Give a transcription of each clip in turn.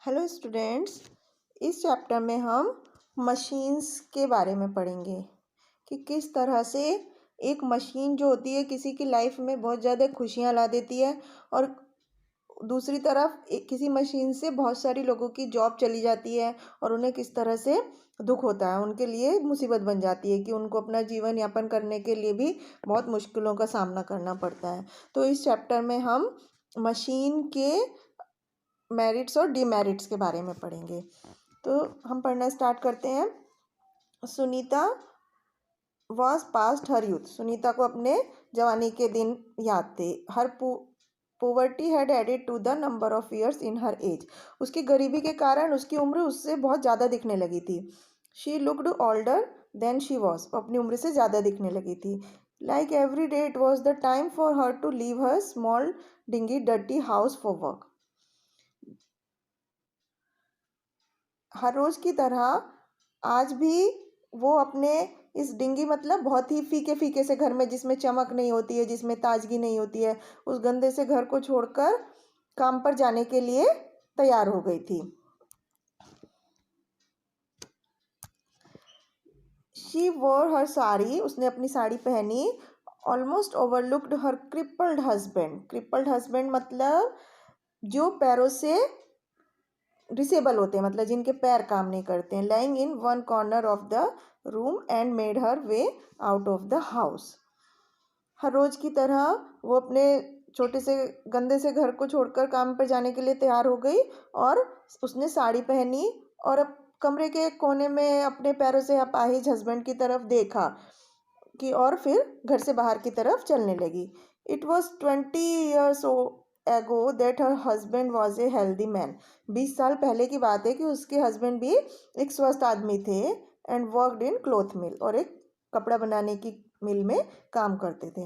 Hello students. इस chapter में हम मशीन्स के बारे में पढ़ेंगे कि किस तरह से एक मशीन जो होती है किसी की लाइफ में बहुत ज़्यादा खुशियाँ ला देती है और दूसरी तरफ किसी मशीन से बहुत सारी लोगों की जॉब चली जाती है और उन्हें किस तरह से दुख होता है, उनके लिए मुसीबत बन जाती है कि उनको अपना जीवन यापन करने के लिए भी बहुत मुश्किलों का सामना करना पड़ता है। तो इस चैप्टर में हम मशीन के मेरिट्स और डीमेरिट्स के बारे में पढ़ेंगे। तो हम पढ़ना स्टार्ट करते हैं। Sunita was past her youth. Sunita को अपने जवानी के दिन याद थे। Her poverty had added to the number of years in her age. उसकी गरीबी के कारण उसकी उम्र उससे बहुत ज़्यादा दिखने लगी थी। She looked older than she was. अपनी उम्र से ज़्यादा दिखने लगी थी। Like every day it was the time for her to leave her small dingy dirty house for work. हर रोज़ की तरह आज भी वो अपने इस डिंगी मतलब बहुत ही फीके फीके से घर में, जिसमें चमक नहीं होती है, जिसमें ताजगी नहीं होती है, उस गंदे से घर को छोड़कर काम पर जाने के लिए तैयार हो गई थी। शी वोर हर साड़ी। उसने अपनी साड़ी पहनी। ऑलमोस्ट ओवरलुक्ड हर क्रिपल्ड हस्बैंड। क्रिपल्ड हस्बैंड मतलब जो पैरों से डिसेबल होते हैं, मतलब जिनके पैर काम नहीं करते हैं। Lying in one corner of the room and made her way out of the house. हर रोज़ की तरह वो अपने छोटे से गंदे से घर को छोड़कर काम पर जाने के लिए तैयार हो गई और उसने साड़ी पहनी और अब कमरे के कोने में अपने पैरों से अपाहिज हस्बैंड की तरफ देखा कि और फिर घर से बाहर की तरफ चलने लगी। इट वॉज 20 years एगो that her husband was a healthy man. 20 साल पहले की बात है कि उसके हस्बैंड भी एक स्वस्थ आदमी थे। एंड वर्कड इन क्लोथ मिल। और एक कपड़ा बनाने की मिल में काम करते थे।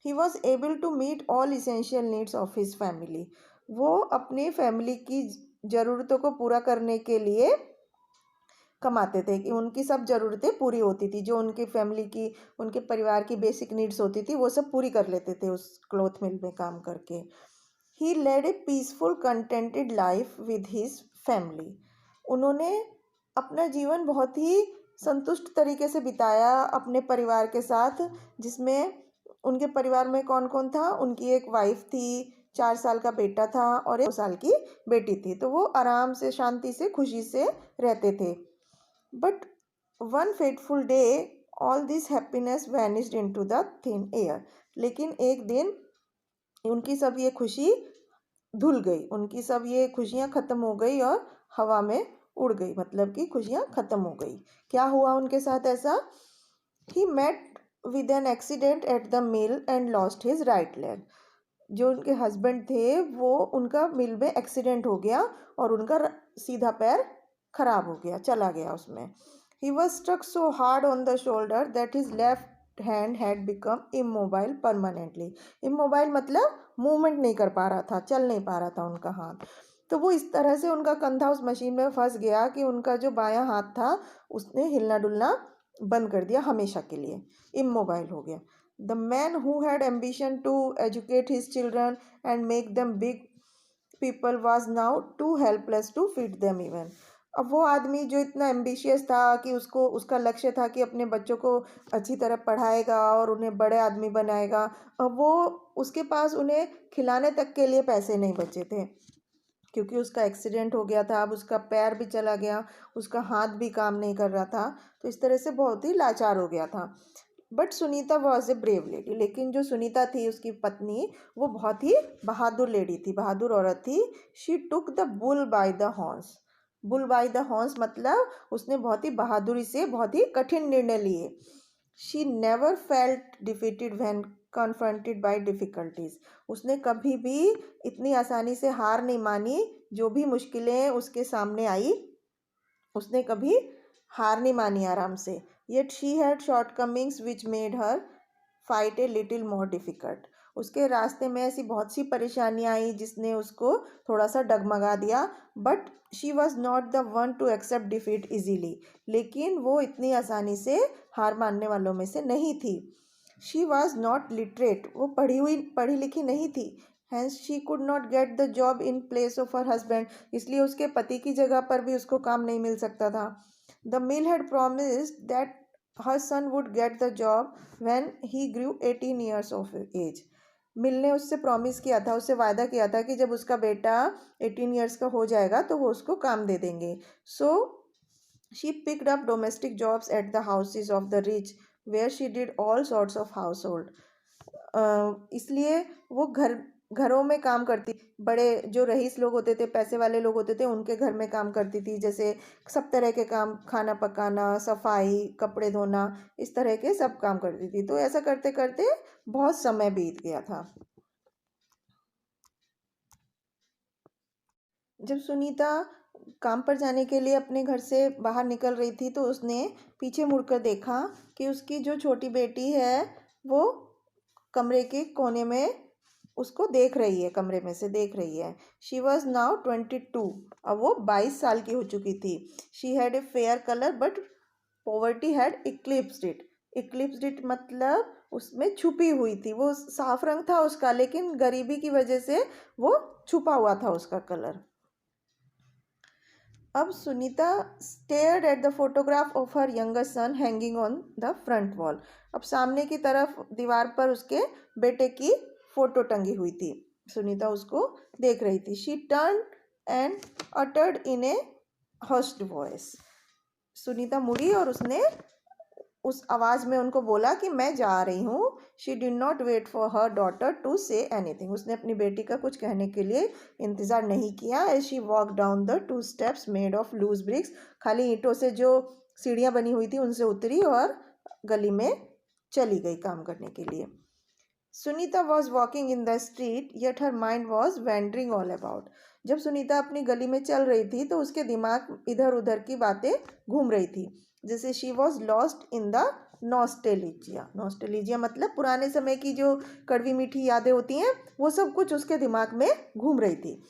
He was able to meet all essential needs of his family. वो अपनी फैमिली की ज़रूरतों को पूरा करने के लिए कमाते थे कि उनकी सब ज़रूरतें पूरी होती थी। जो उनकी फैमिली की, उनके परिवार की बेसिक नीड्स होती थी वो सब पूरी कर लेते थे उस क्लॉथ मिल में काम करके। He led a peaceful contented life with his family. उन्होंने अपना जीवन बहुत ही संतुष्ट तरीके से बिताया अपने परिवार के साथ, जिसमें उनके परिवार में कौन कौन था। उनकी एक वाइफ थी, 4 साल का बेटा था और 2 साल की बेटी थी। तो वो आराम से, शांति से, खुशी से रहते थे। But one fateful day all this happiness vanished into the thin air. लेकिन एक दिन उनकी सब ये खुशी धुल गई, उनकी सब ये खुशियाँ ख़त्म हो गई और हवा में उड़ गई, मतलब कि खुशियाँ ख़त्म हो गई। क्या हुआ उनके साथ ऐसा? He met with an accident at the mill and lost his right leg. जो उनके हस्बैंड थे वो, उनका मिल में एक्सीडेंट हो गया और उनका सीधा पैर खराब हो गया, चला गया उसमें। He was struck so hard on the shoulder that his left hand had become immobile permanently. Immobile मतलब मूवमेंट नहीं कर पा रहा था, चल नहीं पा रहा था उनका हाथ। तो वो इस तरह से उनका कंधा उस मशीन में फंस गया कि उनका जो बायां हाथ था उसने हिलना डुलना बंद कर दिया हमेशा के लिए, इमोबाइल हो गया। The man who had ambition to educate his children and make them big people was now too helpless to feed them even. अब वो आदमी जो इतना एम्बिशियस था कि उसको, उसका लक्ष्य था कि अपने बच्चों को अच्छी तरह पढ़ाएगा और उन्हें बड़े आदमी बनाएगा, अब वो, उसके पास उन्हें खिलाने तक के लिए पैसे नहीं बचे थे क्योंकि उसका एक्सीडेंट हो गया था। अब उसका पैर भी चला गया, उसका हाथ भी काम नहीं कर रहा था। तो इस तरह से बहुत ही लाचार हो गया था। But Sunita was a brave lady. लेकिन जो सुनीता थी उसकी पत्नी, वो बहुत ही बहादुर लेडी थी, बहादुर औरत थी। She took the bull by the horns. Bull by the horns मतलब उसने बहुत ही बहादुरी से बहुत ही कठिन निर्णय लिए। She never felt defeated when confronted by difficulties. उसने कभी भी इतनी आसानी से हार नहीं मानी। जो भी मुश्किलें उसके सामने आई, उसने कभी हार नहीं मानी आराम से। Yet she had shortcomings which made her fight a little more difficult. उसके रास्ते में ऐसी बहुत सी परेशानियाँ आई जिसने उसको थोड़ा सा डगमगा दिया। But she was not the one to accept defeat easily. लेकिन वो इतनी आसानी से हार मानने वालों में से नहीं थी। She was not literate. वो पढ़ी लिखी नहीं थी। Hence she could not get the job in place of her husband, इसलिए उसके पति की जगह पर भी उसको काम नहीं मिल सकता था. The mill had promised that her son would get the job when he grew 18 years of age. Mill ने उससे प्रॉमिस किया था, उससे वादा किया था कि जब उसका बेटा 18 ईयर्स का हो जाएगा तो वो उसको काम दे देंगे. So she picked up domestic jobs at the houses of the rich where she did all sorts of household. इसलिए वो घरों में काम करती, बड़े जो रईस लोग होते थे, पैसे वाले लोग होते थे, उनके घर में काम करती थी. जैसे सब तरह के काम, खाना पकाना, सफाई, कपड़े धोना, इस तरह के सब काम करती थी. तो ऐसा करते करते बहुत समय बीत गया था. जब सुनीता काम पर जाने के लिए अपने घर से बाहर निकल रही थी तो उसने पीछे मुड़कर देखा कि उसकी जो छोटी बेटी है वो कमरे के कोने में उसको देख रही है, कमरे में से देख रही है. She was now 22. अब वो 22 साल की हो चुकी थी. She had a fair colour but poverty had eclipsed it. Eclipsed it मतलब उसमें छुपी हुई थी. वो साफ रंग था उसका, लेकिन गरीबी की वजह से वो छुपा हुआ था उसका कलर. अब Sunita stared at the photograph of her younger son hanging on the front wall. अब सामने की तरफ दीवार पर उसके बेटे की फोटो टंगी हुई थी. सुनीता उसको देख रही थी. She turn and uttered in a hushed voice. Sunita मुड़ी और उसने उस आवाज़ में उनको बोला कि मैं जा रही हूँ. She did not wait for her daughter to say anything. उसने अपनी बेटी का कुछ कहने के लिए इंतज़ार नहीं किया. As she walk down the 2 steps made of loose bricks. खाली ईंटों से जो सीढ़ियाँ बनी हुई थी उनसे उतरी और गली में चली गई काम करने के लिए. Sunita was walking in the street yet her mind was wandering all about. जब सुनीता अपनी गली में चल रही थी तो उसके दिमाग इधर उधर की बातें घूम रही थी. जैसे she was lost in the nostalgia. Nostalgia मतलब पुराने समय की जो कड़वी मीठी यादें होती हैं, वो सब कुछ उसके दिमाग में घूम रही थी.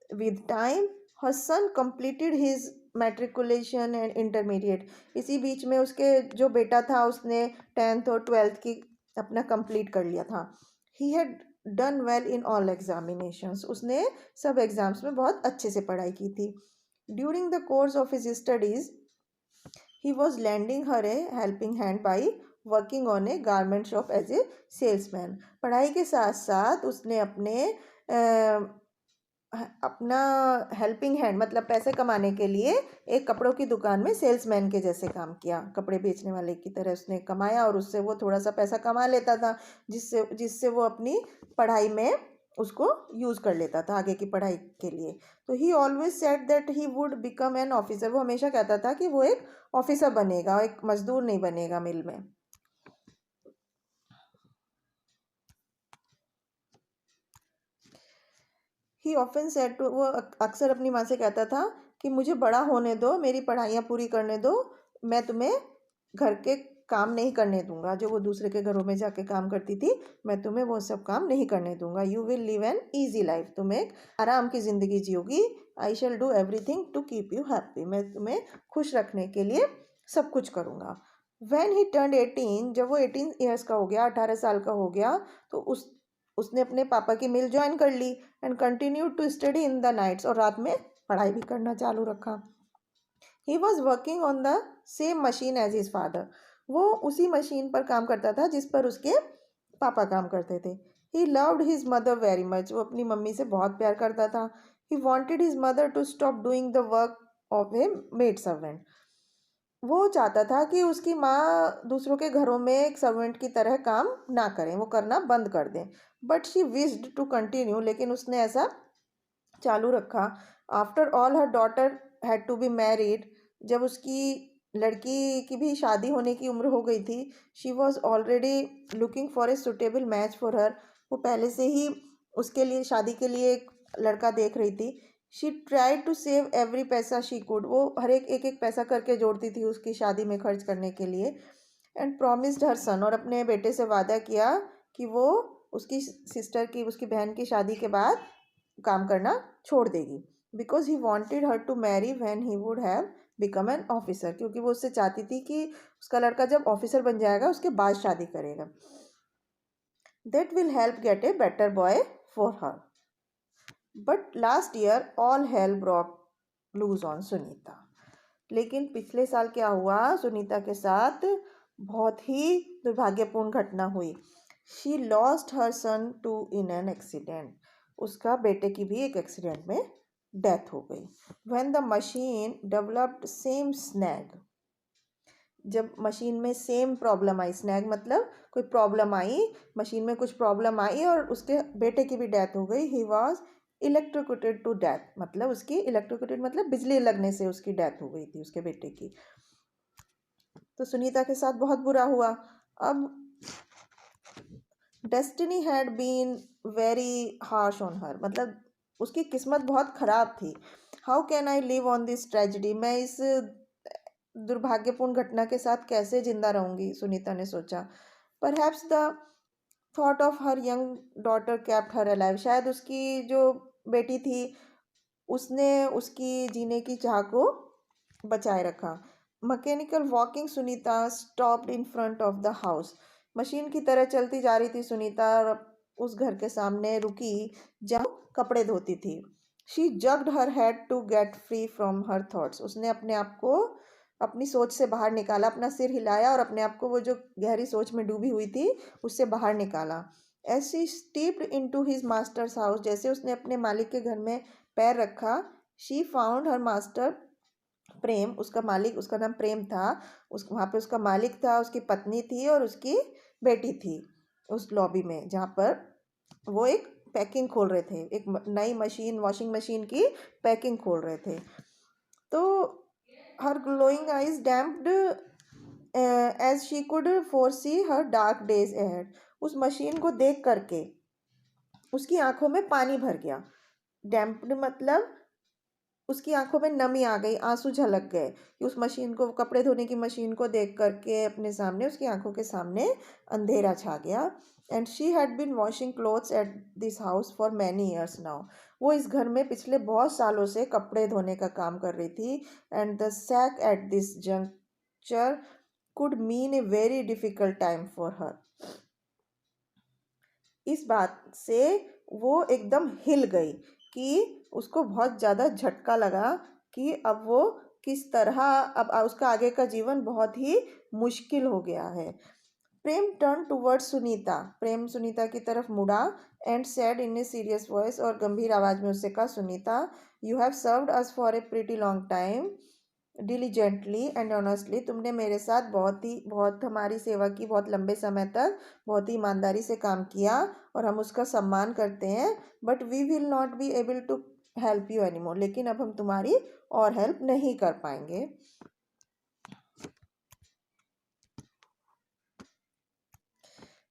With time her son completed his matriculation and intermediate. इसी बीच में उसके जो बेटा था उसने 10th और 12th की अपना कंप्लीट कर लिया था. He had done well in all examinations. उसने सब एग्ज़ाम्स में बहुत अच्छे से पढ़ाई की थी. During the course of his studies he was lending her a helping hand by working on a garment shop as a salesman. पढ़ाई के साथ साथ उसने अपना हेल्पिंग हैंड मतलब पैसे कमाने के लिए एक कपड़ों की दुकान में सेल्समैन के जैसे काम किया. कपड़े बेचने वाले की तरह उसने कमाया और उससे वो थोड़ा सा पैसा कमा लेता था, जिससे जिससे वो अपनी पढ़ाई में उसको यूज़ कर लेता था आगे की पढ़ाई के लिए. तो ही always said that he would become an officer. वो हमेशा कहता था कि वो एक ऑफिसर बनेगा, एक मजदूर नहीं बनेगा मिल में. ही ऑफन सेड टू, वो अक्सर अपनी माँ से कहता था कि मुझे बड़ा होने दो, मेरी पढ़ाइयाँ पूरी करने दो, मैं तुम्हें घर के काम नहीं करने दूंगा. जो वो दूसरे के घरों में जाके काम करती थी, मैं तुम्हें वो सब काम नहीं करने दूंगा. You will live an easy life. तुम एक आराम की ज़िंदगी जियोगी. I shall do everything to keep you happy. मैं तुम्हें खुश रखने के लिए सब कुछ करूँगा. व्हेन ही टर्न्ड 18, जब वो 18 ईयर्स का हो गया, 18 साल का हो गया, तो उसने अपने पापा की मिल ज्वाइन कर ली and continue to study in the nights. और रात में पढ़ाई भी करना चालू रखा. He was working on the same machine as his father. वो उसी मशीन पर काम करता था जिस पर उसके पापा काम करते थे. He loved his mother very much. वो अपनी मम्मी से बहुत प्यार करता था. He wanted his mother to stop doing the work of a maid servant. वो चाहता था कि उसकी माँ दूसरों के घरों में एक सर्वेंट की तरह काम ना करें, वो करना बंद कर दें. But she wished to continue, लेकिन उसने ऐसा चालू रखा. After all her daughter had to be married. जब उसकी लड़की की भी शादी होने की उम्र हो गई थी. She was already looking for a suitable match for her. वो पहले से ही उसके लिए शादी के लिए एक लड़का देख रही थी. She try to save every पैसा शी कुड. वो हर एक एक पैसा करके जोड़ती थी उसकी शादी में खर्च करने के लिए. एंड प्रॉमिस्ड हर सन, और अपने बेटे से वादा किया कि वो उसकी सिस्टर की, उसकी बहन की शादी के बाद काम करना छोड़ देगी. Because he wanted her to marry when he would have become an officer. क्योंकि वो उससे चाहती थी कि उसका लड़का जब ऑफिसर बन जाएगा उसके बाद शादी करेगा. That will help gate a better boy for her. But last year all hell broke loose on Sunita. लेकिन पिछले साल क्या हुआ, सुनीता के साथ बहुत ही दुर्भाग्यपूर्ण घटना हुई. She lost her son too in an accident. उसका बेटे की भी एक एक्सीडेंट में डेथ हो गई. When the machine developed same snag. जब मशीन में सेम प्रॉब्लम आई, स्नैग मतलब कोई प्रॉब्लम आई, मशीन में कुछ प्रॉब्लम आई और उसके बेटे की भी डेथ हो गई. He was electrocuted to death. मतलब उसकी इलेक्ट्रोक्यूटेड मतलब बिजली लगने से उसकी डेथ हो गई थी उसके बेटे की. तो सुनीता के साथ बहुत बुरा हुआ. अब destiny had been very harsh on her. मतलब उसकी किस्मत बहुत ख़राब थी. How can I live on this tragedy. मैं इस दुर्भाग्यपूर्ण घटना के साथ कैसे जिंदा रहूंगी, सुनीता ने सोचा. Perhaps the thought of her young daughter kept her alive. शायद उसकी जो बेटी थी उसने उसकी जीने की चाह को बचाए रखा. Mechanical walking Sunita stopped in front of the house. Machine की तरह चलती जा रही थी सुनीता और उस घर के सामने रुकी जहाँ कपड़े धोती थी. She jerked her head to get free from her thoughts. उसने अपने आप को अपनी सोच से बाहर निकाला, अपना सिर हिलाया और अपने आप को वो जो गहरी सोच में डूबी हुई थी उससे बाहर निकाला. As she stepped into his master's house. जैसे उसने अपने मालिक के घर में पैर रखा, she found her master Prem. उसका मालिक, उसका नाम प्रेम था. उस वहाँ पे उसका मालिक था, उसकी पत्नी थी और उसकी बेटी थी उस लॉबी में जहाँ पर वो एक पैकिंग खोल रहे थे. एक नई मशीन, वॉशिंग मशीन की पैकिंग खोल रहे थे. तो her glowing eyes damped as she could foresee her dark days ahead. उस मशीन को देख करके उसकी आंखों में पानी भर गया. डैम्प्ड मतलब उसकी आंखों में नमी आ गई, आंसू झलक गए कि उस मशीन को, कपड़े धोने की मशीन को देख करके अपने सामने, उसकी आंखों के सामने अंधेरा छा गया. And she had been washing clothes at this house for many years now. वो इस घर में पिछले बहुत सालों से कपड़े धोने का काम कर रही थी. And the sack at this juncture could mean a very difficult time for her. इस बात से वो एकदम हिल गई कि उसको बहुत ज़्यादा झटका लगा कि अब वो किस तरह, अब उसका आगे का जीवन बहुत ही मुश्किल हो गया है. प्रेम टर्न टूवर्ड्स सुनीता. प्रेम सुनीता की तरफ मुड़ा and said in a serious voice. और गंभीर आवाज में उससे कहा, Sunita, you have served us for a pretty long time diligently and honestly. तुमने मेरे साथ बहुत हमारी सेवा की, बहुत लंबे समय तक बहुत ही ईमानदारी से काम किया और हम उसका सम्मान करते हैं. But we will not be able to help you any more. लेकिन अब हम तुम्हारी और हेल्प नहीं कर पाएंगे.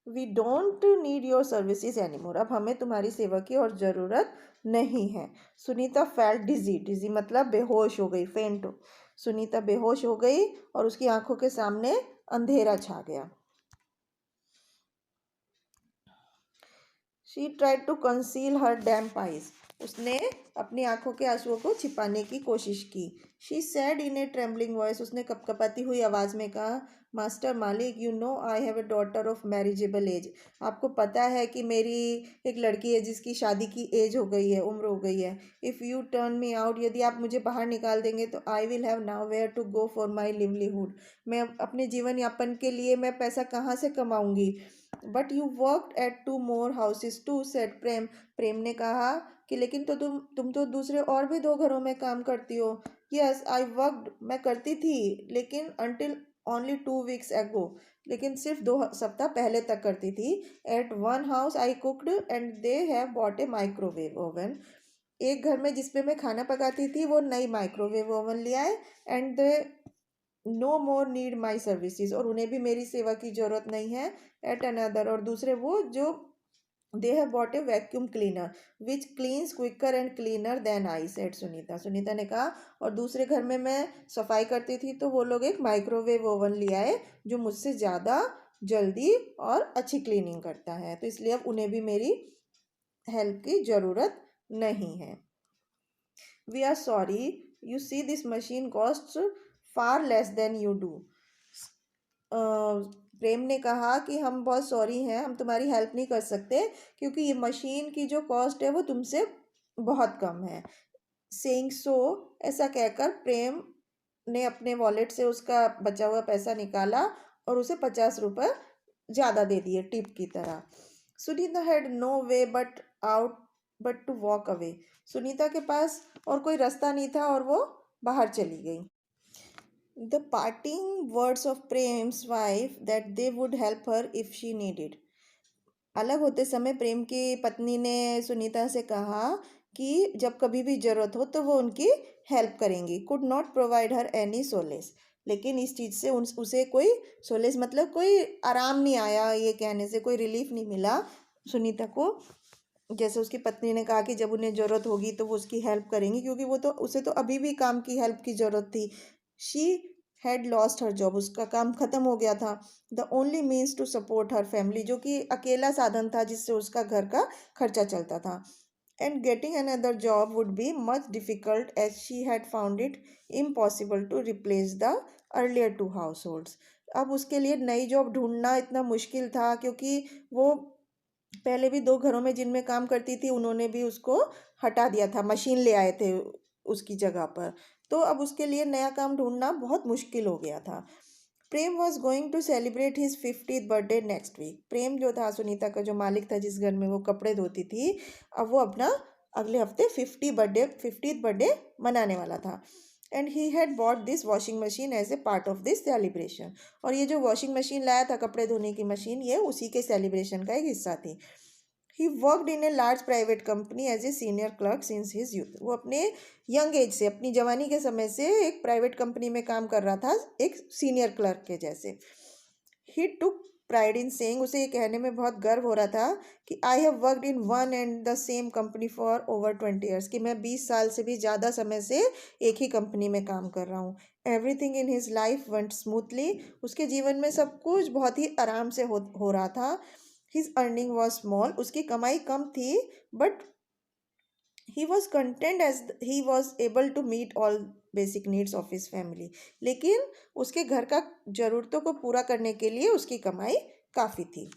We don't need your services any more. अब हमें तुम्हारी सेवा की और ज़रूरत नहीं है. सुनीता फेल्ट डिजी. डिजी मतलब बेहोश हो गई, फेंट. सुनीता बेहोश हो गई और उसकी आंखों के सामने अंधेरा छा गया. She tried to conceal her damp eyes. उसने अपनी आंखों के आंसुओं को छिपाने की कोशिश की. She said in A trembling voice. उसने कपकपाती हुई आवाज़ में कहा, मास्टर मालिक, you know I have a daughter of marriageable age. आपको पता है कि मेरी एक लड़की है जिसकी शादी की एज हो गई है, उम्र हो गई है. If you turn me out, यदि आप मुझे बाहर निकाल देंगे तो I will have nowhere to go for my livelihood. मैं अपने जीवन यापन के लिए मैं पैसा कहाँ से कमाऊँगी. But you worked at 2 more houses too, said Prem. Prem ने कहा कि लेकिन तो तुम तो दूसरे और भी 2 घरों में काम करती हो. यस आई वर्कड, मैं करती थी, लेकिन अनटिल ओनली 2 वीक्स एगो. लेकिन सिर्फ 2 सप्ताह पहले तक करती थी. At one house I cooked and they have bought a microwave oven. एक घर में जिसपे मैं खाना पकाती थी वो नई माइक्रोवेव ओवन ले आए. And they know more need my services. और उन्हें भी मेरी सेवा की ज़रूरत नहीं है. एट अनदर, और दूसरे वो जो they have bought a vacuum cleaner which cleans quicker and cleaner than I, said Sunita. Sunita ने कहा, और दूसरे घर में मैं सफाई करती थी तो वो लोग एक माइक्रोवेव ओवन ले आए जो मुझसे ज़्यादा जल्दी और अच्छी क्लीनिंग करता है. तो इसलिए अब उन्हें भी मेरी हेल्प की ज़रूरत नहीं है. We are sorry, you see this machine costs far less than you do. Prem ने कहा कि हम बहुत सॉरी हैं, हम तुम्हारी हेल्प नहीं कर सकते क्योंकि ये मशीन की जो कॉस्ट है वो तुमसे बहुत कम है। सेइंग सो, ऐसा कहकर प्रेम ने अपने वॉलेट से उसका बचा हुआ पैसा निकाला और उसे 50 रुपये ज़्यादा दे दिए टिप की तरह। Sunita had no way but to walk away. Sunita के पास और कोई रास्ता नहीं था और वो बाहर चली गई। The parting words of Prem's wife that they would help her if she needed. अलग होते समय प्रेम की पत्नी ने सुनीता से कहा कि जब कभी भी ज़रूरत हो तो वो उनकी हेल्प करेंगी। Could not provide her any solace, लेकिन इस चीज़ से उसे कोई सोलेस मतलब कोई आराम नहीं आया, ये कहने से कोई रिलीफ नहीं मिला सुनीता को। जैसे उसकी पत्नी ने कहा कि जब उन्हें ज़रूरत होगी तो वो उसकी हेल्प करेंगी, क्योंकि वो तो उसे तो अभी भी काम की हेल्प की ज़रूरत थी। She had lost her job, उसका काम ख़त्म हो गया था। The only means to support her family, जो कि अकेला साधन था जिससे उसका घर का खर्चा चलता था। And getting another job would be much difficult as she had found it impossible to replace the earlier two households उसके लिए नई जॉब ढूंढना इतना मुश्किल था क्योंकि वो पहले भी 2 घरों में जिनमें काम करती थी उन्होंने भी उसको हटा दिया था, मशीन ले आए थे उसकी जगह पर। तो अब उसके लिए नया काम ढूंढना बहुत मुश्किल हो गया था। Prem was going to celebrate his 50th birthday next week. Prem जो था सुनीता का जो मालिक था जिस घर में वो कपड़े धोती थी, अब वो अपना अगले हफ्ते 50th बर्थडे मनाने वाला था। And he had bought this washing machine as a part of this celebration. और ये जो वॉशिंग मशीन लाया था, कपड़े धोने की मशीन, ये उसी के सेलिब्रेशन का एक हिस्सा थी। He worked in a large private company as a senior clerk since his youth. वो अपने यंग एज से, अपनी जवानी के समय से एक प्राइवेट कंपनी में काम कर रहा था, एक सीनियर क्लर्क के जैसे। ही टुक प्राइड इन सेइंग, उसे ये कहने में बहुत गर्व हो रहा था कि I have worked in one and the same company for over 20 years, कि मैं 20 साल से भी ज़्यादा समय से एक ही कंपनी में काम कर रहा हूँ। Everything in his life went smoothly, उसके जीवन में सब कुछ बहुत ही आराम से हो रहा था। हिज अर्निंग वॉज स्मॉल, उसकी कमाई कम थी, but he was content as he was able to meet all basic needs of his family. लेकिन उसके घर का ज़रूरतों को पूरा करने के लिए उसकी कमाई काफ़ी थी।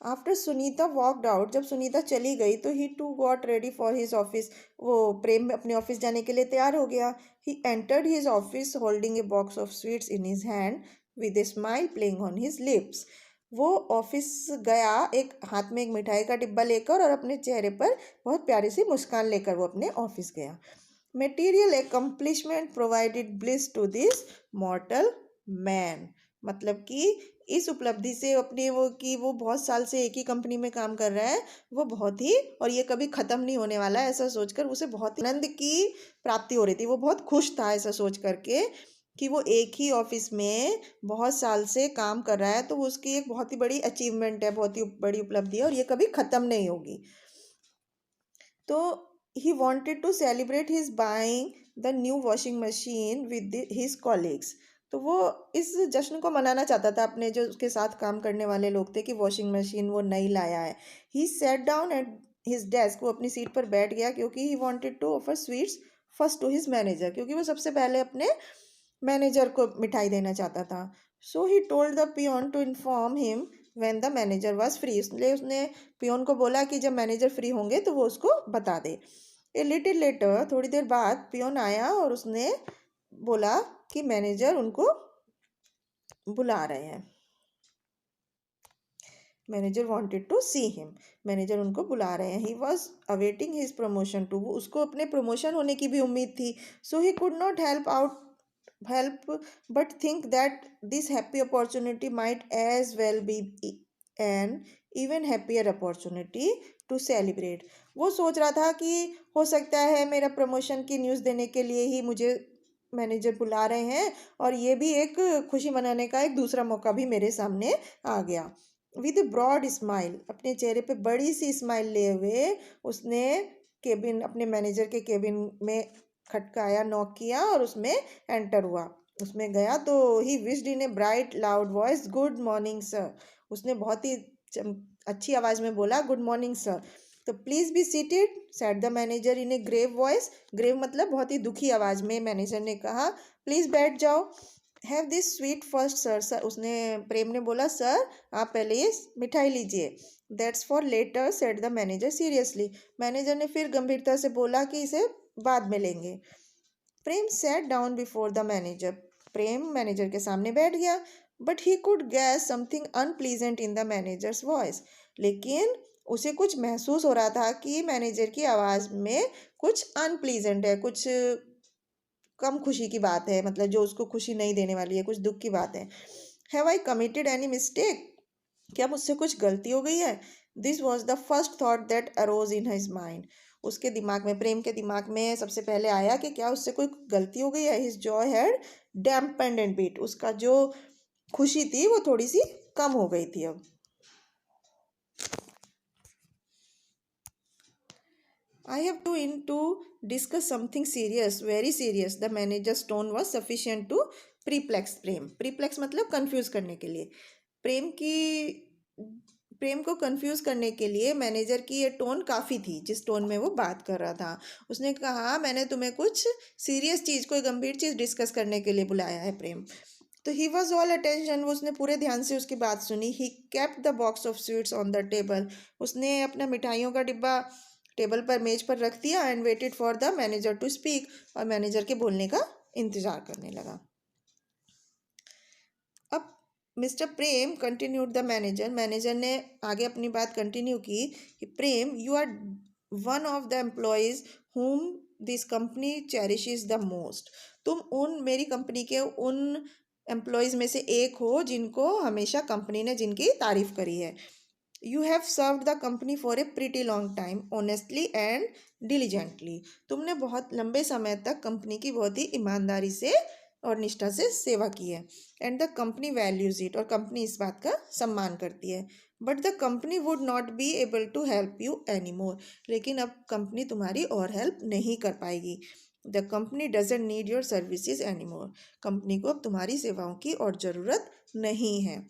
आफ्टर सुनीता वॉकड आउट, जब सुनीता चली गई तो he too got ready for his office. वो प्रेम अपने ऑफिस जाने के लिए तैयार हो गया। He entered his office holding a box of sweets in his hand with a smile playing on his lips. वो ऑफिस गया एक हाथ में एक मिठाई का डिब्बा लेकर और अपने चेहरे पर बहुत प्यारी सी मुस्कान लेकर वो अपने ऑफिस गया। Material accomplishment provided bliss to this mortal man, मतलब कि इस उपलब्धि से अपने वो बहुत साल से एक ही कंपनी में काम कर रहा है, वो बहुत ही, और ये कभी ख़त्म नहीं होने वाला है ऐसा सोचकर उसे बहुत आनंद की प्राप्ति हो रही थी। वो बहुत खुश था ऐसा सोच करके कि वो एक ही ऑफिस में बहुत साल से काम कर रहा है, तो वो उसकी एक बहुत ही बड़ी अचीवमेंट है, बहुत ही बड़ी उपलब्धि है और ये कभी ख़त्म नहीं होगी। तो he wanted to celebrate his buying the new washing machine with his colleagues। तो वो इस जश्न को मनाना चाहता था अपने जो उसके साथ काम करने वाले लोग थे कि वॉशिंग मशीन वो नई लाया है। He sat down at his desk, वो अपनी सीट पर बैठ गया क्योंकि he wanted to offer sweets first to his manager, क्योंकि वो सबसे पहले अपने मैनेजर को मिठाई देना चाहता था। So he told the peon to inform him when the manager was free, इसलिए उसने पियोन को बोला कि जब मैनेजर फ्री होंगे तो वो उसको बता दे। ए लिटिल लेटर, थोड़ी देर बाद पियोन आया और उसने बोला कि मैनेजर उनको बुला रहे हैं। Manager wanted to see him, manager उनको बुला रहे हैं। He was awaiting his promotion too, उसको अपने प्रमोशन होने की भी उम्मीद थी। So he could not help but think that this happy opportunity might as well be an even happier opportunity to celebrate। वो सोच रहा था कि हो सकता है मेरा प्रमोशन की न्यूज़ देने के लिए ही मुझे मैनेजर बुला रहे हैं और ये भी एक खुशी मनाने का एक दूसरा मौका भी मेरे सामने आ गया। विद ब्रॉड स्माइल, अपने चेहरे पे बड़ी सी स्माइल लिए हुए उसने अपने मैनेजर के केबिन में खटकाया, नॉक किया और उसमें एंटर हुआ। उसमें गया तो he wished in a bright loud voice, good morning sir. उसने बहुत ही अच्छी आवाज़ में बोला, गुड मॉर्निंग सर। तो please be seated said the manager in a grave voice. Grave मतलब बहुत ही दुखी आवाज़ में मैनेजर ने कहा, प्लीज़ बैठ जाओ। Have this sweet first sir. Sir उसने प्रेम ने बोला सर आप पहले ये मिठाई लीजिए। That's for later said the manager seriously. Manager ने फिर गंभीरता से बोला कि इसे बाद में लेंगे। Prem sat down before the manager. Prem manager के सामने बैठ गया। But he could guess something unpleasant in the manager's voice. लेकिन उसे कुछ महसूस हो रहा था कि मैनेजर की आवाज़ में कुछ अनप्लीजेंट है, कुछ कम खुशी की बात है, मतलब जो उसको खुशी नहीं देने वाली है, कुछ दुख की बात है। Have I committed any mistake? क्या मुझसे कुछ गलती हो गई है? This was the first thought that arose in his mind. उसके दिमाग में, प्रेम के दिमाग में सबसे पहले आया कि क्या उससे कोई गलती हो गई है। His joy had dampened and beat. उसका जो खुशी थी वो थोड़ी सी कम हो गई थी अब। I have to in to discuss something serious, very serious. The manager's tone was sufficient to perplex Prem. perplex मतलब कंफ्यूज करने के लिए। प्रेम को कंफ्यूज करने के लिए मैनेजर की ये टोन काफ़ी थी, जिस टोन में वो बात कर रहा था। उसने कहा मैंने तुम्हें कुछ सीरियस चीज़, कोई गंभीर चीज़ डिस्कस करने के लिए बुलाया है प्रेम। तो ही वॉज ऑल अटेंशन। वो उसने पूरे ध्यान से उसकी बात सुनी। He kept the box of sweets on the table. उसने अपना मिठाइयों का डिब्बा टेबल पर, मेज पर रख दिया। And waited for the manager to speak. और मैनेजर के बोलने का इंतजार करने लगा। अब mister Prem continued the manager. Manager ने आगे अपनी बात कंटिन्यू की कि Prem you are one of the employees whom this company cherishes the most. तुम मेरी कंपनी के उन एम्प्लॉयज़ में से एक हो जिनको हमेशा कंपनी ने, जिनकी तारीफ करी है। You have served the company for a pretty long time honestly and diligently. तुमने बहुत लंबे समय तक कंपनी की बहुत ही ईमानदारी से और निष्ठा से सेवा की है। And the company values it. और कंपनी इस बात का सम्मान करती है। But the company would not be able to help you any more. लेकिन अब कंपनी तुम्हारी और हेल्प नहीं कर पाएगी। The company doesn't need your services any more. Company को अब तुम्हारी सेवाओं की और ज़रूरत नहीं है।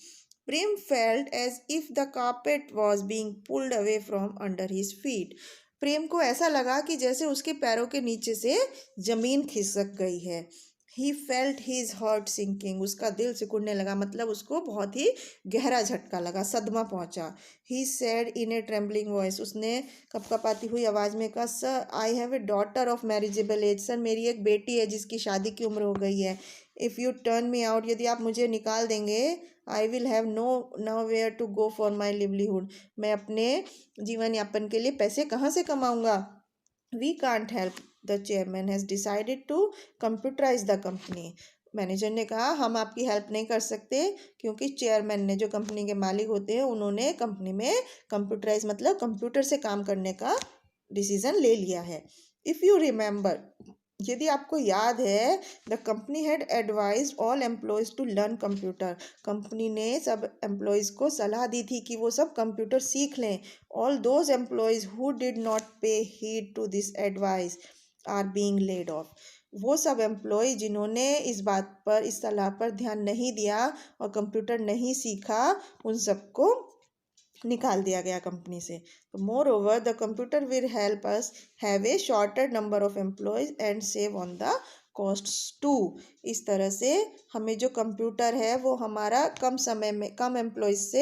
Prem felt as if the carpet was being pulled away from under his feet. प्रेम को ऐसा लगा कि जैसे उसके पैरों के नीचे से जमीन खिसक गई है। He felt his heart sinking. उसका दिल सिकुड़ने लगा, मतलब उसको बहुत ही गहरा झटका लगा, सदमा पहुंचा। He said in A trembling voice. उसने कपकपाती हुई आवाज़ में कहा sir I have a daughter of marriageable age. Sir मेरी एक बेटी है जिसकी शादी की उम्र हो गई है। If you turn me out, यदि आप मुझे निकाल देंगे, I will have nowhere to go for my livelihood. मैं अपने जीवन यापन के लिए पैसे कहाँ से कमाऊँगा। We can't help the chairman has decided to computerise the company. Manager ने कहा हम आपकी हेल्प नहीं कर सकते क्योंकि चेयरमैन ने, जो कंपनी के मालिक होते हैं, उन्होंने कंपनी में कंप्यूटराइज मतलब कंप्यूटर से काम करने का डिसीज़न ले लिया है। इफ़ यू रिमेंबर, यदि आपको याद है, the company had advise all employees to learn computer. Company ने सब एम्प्लॉयज़ को सलाह दी थी कि वो सब कंप्यूटर सीख लें। All those employees who did not pay heed to this advice are being laid off. वो सब एम्प्लॉय जिन्होंने इस बात पर, इस सलाह पर ध्यान नहीं दिया और कंप्यूटर नहीं सीखा, उन सबको निकाल दिया गया कंपनी से। तो moreover the computer will help us have a shorter number of employees and save on the costs too. इस तरह से हमें जो कंप्यूटर है वो हमारा कम समय में कम एम्प्लॉयज़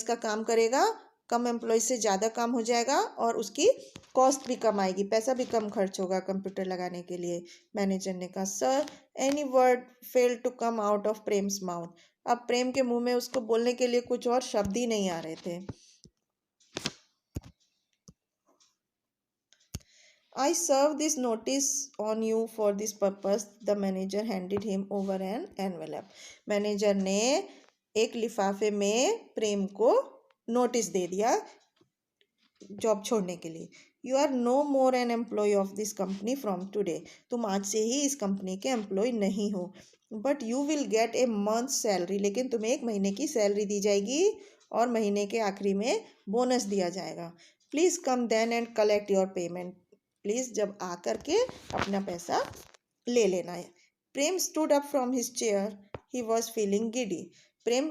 का काम करेगा, कम एम्प्लॉयज़ से ज़्यादा काम हो जाएगा और उसकी कॉस्ट भी कम आएगी, पैसा भी कम खर्च होगा कंप्यूटर लगाने के लिए। मैनेजर ने कहा sir any word fail to come out of Prem's mouth. अब प्रेम के मुंह में उसको बोलने के लिए कुछ और शब्द ही नहीं आ रहे थे। I serve this notice on you for this purpose. The manager handed him over an envelope. Manager ने एक लिफाफे में प्रेम को नोटिस दे दिया जॉब छोड़ने के लिए। You are no more an employee of this company from today. तुम आज से ही इस कंपनी के एम्प्लॉय नहीं हो। But you will get a month salary. लेकिन तुम्हें एक महीने की सैलरी दी जाएगी और महीने के आखिरी में बोनस दिया जाएगा। Please come then and collect your payment. Please जब आकर के अपना पैसा ले लेना है। Prem stood up from his chair. He was feeling giddy. Prem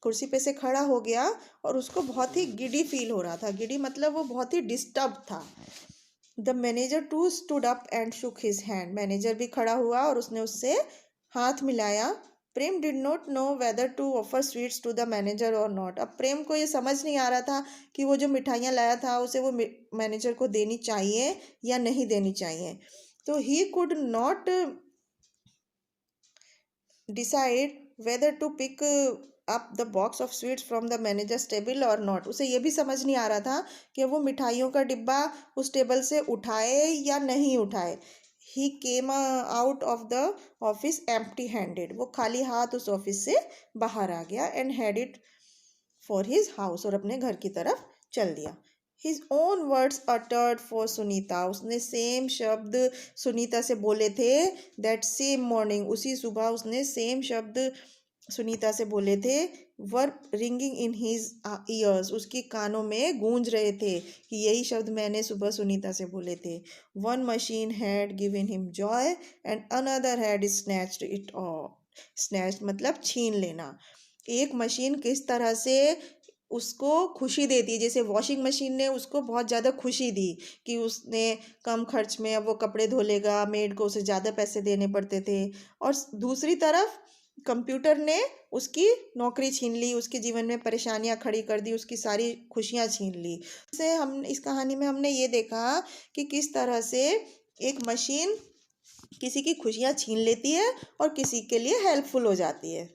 कुर्सी पे से खड़ा हो गया और उसको बहुत ही गिडी फील हो रहा था। गिडी मतलब वो बहुत ही डिस्टर्ब था। The manager too stood up and shook his hand. Manager भी खड़ा हुआ और उसने उससे हाथ मिलाया। Prem did not know whether to offer sweets to the manager और नॉट। अब प्रेम को ये समझ नहीं आ रहा था कि वो जो मिठाइयाँ लाया था उसे वो मैनेजर को देनी चाहिए या नहीं देनी चाहिए। तो he could not decide whether to pick up the box of sweets from the manager's table और नॉट। उसे ये भी समझ नहीं आ रहा था कि वो मिठाइयों का डिब्बा उस टेबल से उठाए या नहीं उठाए। He came out of the office empty handed. वो खाली हाथ उस ऑफिस से बाहर आ गया and headed for his house, और अपने घर की तरफ चल दिया। His own words uttered for Sunita. उसने सेम शब्द सुनीता से बोले थे दैट सेम मॉर्निंग। उसी सुबह उसने सेम शब्द सुनीता से बोले थे। वर रिंगिंग इन हिज ईयर्स। उसके कानों में गूंज रहे थे कि यही शब्द मैंने सुबह सुनीता से बोले थे। One machine had given him Joy and another had snatched it of. Snatch मतलब छीन लेना। एक मशीन किस तरह से उसको खुशी देती है, जैसे वॉशिंग मशीन ने उसको बहुत ज़्यादा खुशी दी कि उसने कम खर्च में अब वो कपड़े धो लेगा, मेड को उसे ज़्यादा पैसे देने पड़ते थे। और दूसरी तरफ कंप्यूटर ने उसकी नौकरी छीन ली, उसके जीवन में परेशानियां खड़ी कर दी, उसकी सारी खुशियां छीन ली। से हम इस कहानी में हमने ये देखा कि किस तरह से एक मशीन किसी की खुशियां छीन लेती है और किसी के लिए हेल्पफुल हो जाती है।